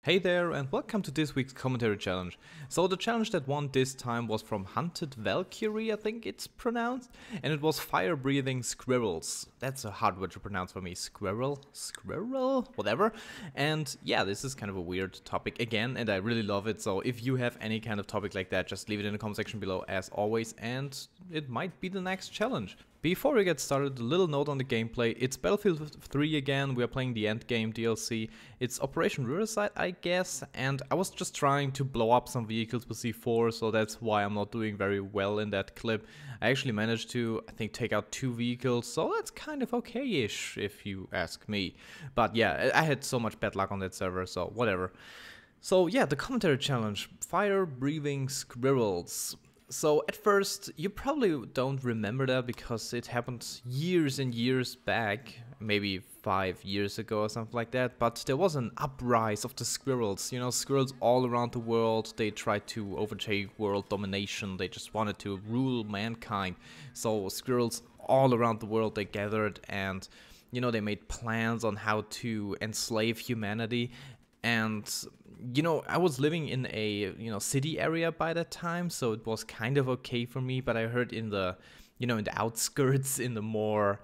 Hey there and welcome to this week's commentary challenge. So the challenge that won this time was from Hunted Valkyrie, I think it's pronounced, and it was fire-breathing squirrels. That's a hard word to pronounce for me. Squirrel? Whatever. And yeah, this is kind of a weird topic again, and I really love it. So if you have any kind of topic like that, just leave it in the comment section below as always, and it might be the next challenge. Before we get started, a little note on the gameplay. It's Battlefield 3 again, we are playing the Endgame DLC. It's Operation Riverside, I guess, and I was just trying to blow up some vehicles with C4, so that's why I'm not doing very well in that clip. I actually managed to, I think, take out 2 vehicles, so that's kind of okay-ish, if you ask me. But yeah, I had so much bad luck on that server, so whatever. So yeah, the commentary challenge, fire-breathing squirrels. So at first, you probably don't remember that because it happened years and years back, maybe 5 years ago or something like that, but there was an uprise of the squirrels, you know, squirrels all around the world. They tried to overtake world domination, they just wanted to rule mankind. So squirrels all around the world, they gathered and, you know, they made plans on how to enslave humanity. And you know, I was living in a, city area by that time, so it was kind of okay for me, but I heard in the, in the outskirts, in the more,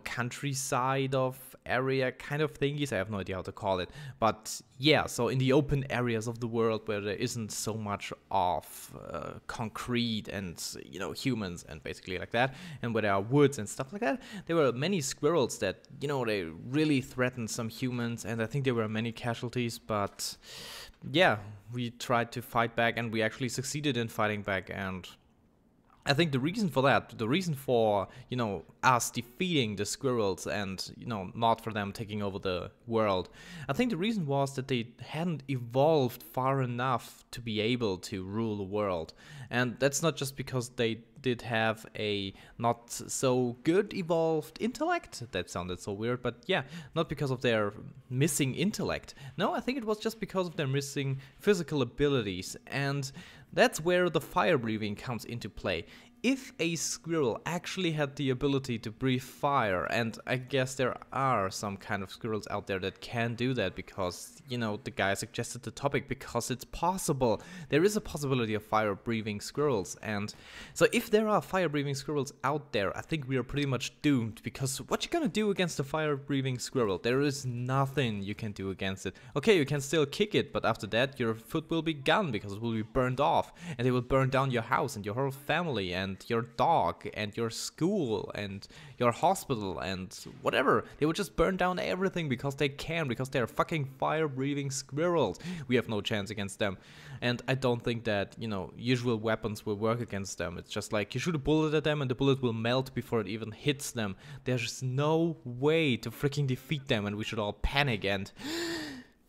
countryside of area kind of thingies, I have no idea how to call it, but yeah, so in the open areas of the world where there isn't so much of concrete and, humans and basically like that, and where there are woods and stuff like that, there were many squirrels that, they really threatened some humans, and I think there were many casualties, but yeah, we tried to fight back and we actually succeeded in fighting back. And I think the reason for that, the reason for, us defeating the squirrels and, not for them taking over the world, I think the reason was that they hadn't evolved far enough to be able to rule the world. And that's not just because they did have a not so good evolved intellect. That sounded so weird, but yeah, not because of their missing intellect. No, I think it was just because of their missing physical abilities. And that's where the fire breathing comes into play. If a squirrel actually had the ability to breathe fire, and I guess there are some kind of squirrels out there that can do that because, the guy suggested the topic because it's possible. There is a possibility of fire-breathing squirrels, and so if there are fire-breathing squirrels out there, I think we are pretty much doomed, because what you gonna do against a fire-breathing squirrel? There is nothing you can do against it. Okay, you can still kick it, but after that your foot will be gone because it will be burned off, and they will burn down your house and your whole family and your dog and your school and your hospital and whatever. They will just burn down everything because they can, because they're fucking fire-breathing squirrels. We have no chance against them. And I don't think that, usual weapons will work against them. It's just like you shoot a bullet at them and the bullet will melt before it even hits them. There's no way to freaking defeat them, and we should all panic. And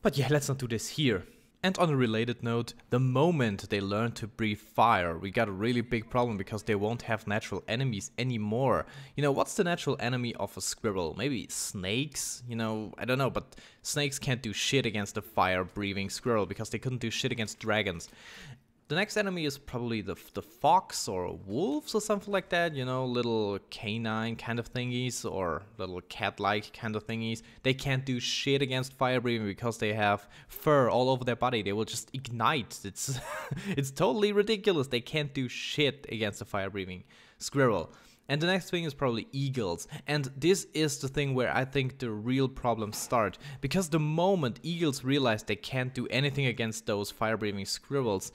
but yeah, let's not do this here. And on a related note, the moment they learn to breathe fire, we got a really big problem because they won't have natural enemies anymore. What's the natural enemy of a squirrel? Maybe snakes? I don't know, but snakes can't do shit against a fire-breathing squirrel because they couldn't do shit against dragons. The next enemy is probably the fox or wolves or something like that, little canine kind of thingies or little cat-like kind of thingies. They can't do shit against fire breathing because they have fur all over their body. They will just ignite. It's it's totally ridiculous. They can't do shit against a fire breathing squirrel. And the next thing is probably eagles, and this is the thing where I think the real problems start, because the moment eagles realize they can't do anything against those fire-breathing squirrels,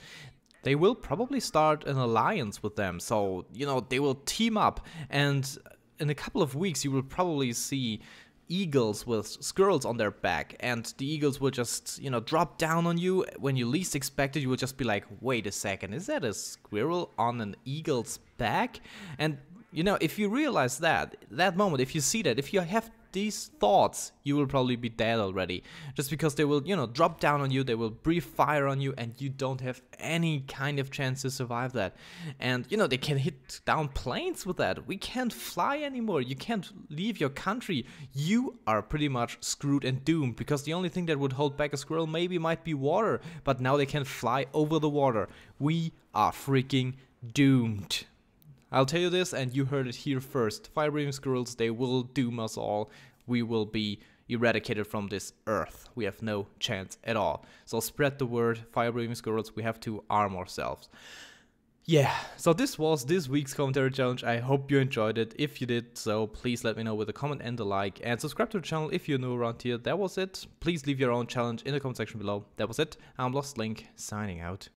they will probably start an alliance with them. So, they will team up, and in a couple of weeks you will probably see eagles with squirrels on their back, and the eagles will just, drop down on you when you least expect it. You will just be like, wait a second, is that a squirrel on an eagle's back? And if you realize that moment, if you see that, if you have these thoughts, you will probably be dead already. Just because they will, drop down on you, they will breathe fire on you, and you don't have any kind of chance to survive that. And, they can hit down planes with that. We can't fly anymore. You can't leave your country. You are pretty much screwed and doomed, because the only thing that would hold back a squirrel maybe might be water. But now they can fly over the water. We are freaking doomed. I'll tell you this, and you heard it here first. Fire-breathing squirrels, they will doom us all. We will be, eradicated from this earth. We have no chance at all. So spread the word, fire-breathing squirrels, we have to arm ourselves. Yeah, so this was this week's commentary challenge. I hope you enjoyed it. If you did so, please let me know with a comment and a like. And subscribe to the channel if you're new around here. That was it. Please leave your own challenge in the comment section below. That was it. I'm iLostLink, signing out.